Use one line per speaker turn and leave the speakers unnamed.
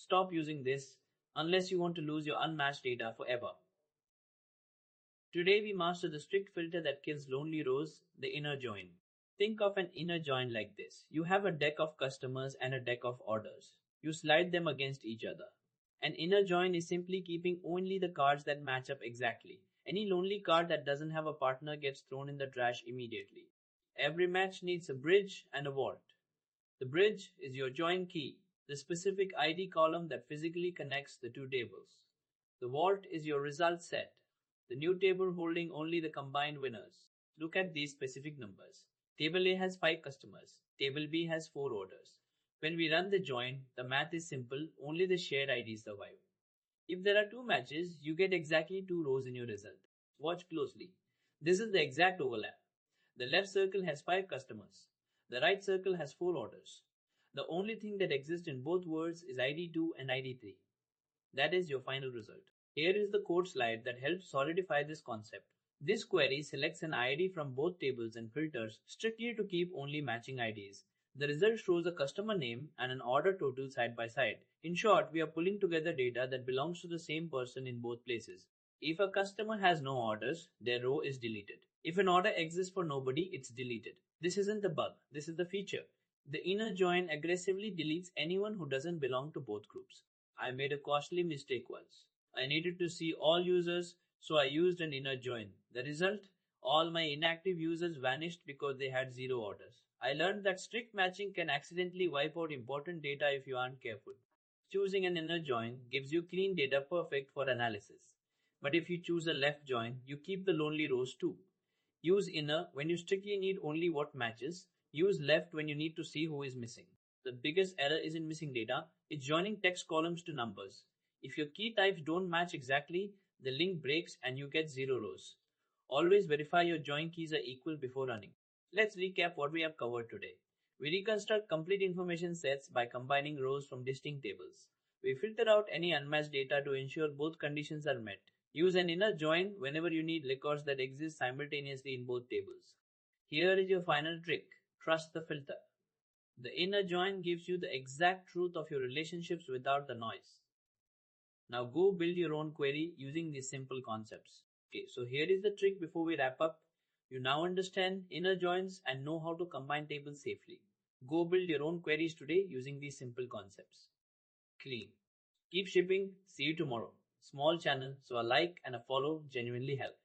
Stop using this unless you want to lose your unmatched data forever. Today we master the strict filter that kills lonely rows, the inner join. Think of an inner join like this. You have a deck of customers and a deck of orders. You slide them against each other. An inner join is simply keeping only the cards that match up exactly. Any lonely card that doesn't have a partner gets thrown in the trash immediately. Every match needs a bridge and a vault. The bridge is your join key, the specific ID column that physically connects the two tables. The vault is your result set, the new table holding only the combined winners. Look at these specific numbers. Table A has 5 customers. Table B has 4 orders. When we run the join, the math is simple, only the shared IDs survive. If there are 2 matches, you get exactly 2 rows in your result. Watch closely. This is the exact overlap. The left circle has 5 customers. The right circle has 4 orders. The only thing that exists in both words is ID2 and ID3. That is your final result. Here is the code slide that helps solidify this concept. This query selects an ID from both tables and filters strictly to keep only matching IDs. The result shows a customer name and an order total side by side. In short, we are pulling together data that belongs to the same person in both places. If a customer has no orders, their row is deleted. If an order exists for nobody, it's deleted. This isn't the bug, this is the feature. The inner join aggressively deletes anyone who doesn't belong to both groups. I made a costly mistake once. I needed to see all users, so I used an inner join. The result? All my inactive users vanished because they had 0 orders. I learned that strict matching can accidentally wipe out important data if you aren't careful. Choosing an inner join gives you clean data perfect for analysis. But if you choose a left join, you keep the lonely rows too. Use inner when you strictly need only what matches. Use left when you need to see who is missing. The biggest error isn't missing data, it's joining text columns to numbers. If your key types don't match exactly, the link breaks and you get 0 rows. Always verify your join keys are equal before running. Let's recap what we have covered today. We reconstruct complete information sets by combining rows from distinct tables. We filter out any unmatched data to ensure both conditions are met. Use an inner join whenever you need records that exist simultaneously in both tables. Here is your final trick. Trust the filter. The inner join gives you the exact truth of your relationships without the noise. Now go build your own query using these simple concepts. Okay, so here is the trick before we wrap up. You now understand inner joins and know how to combine tables safely. Go build your own queries today using these simple concepts. Clean. Keep shipping. See you tomorrow. Small channel, so a like and a follow genuinely help.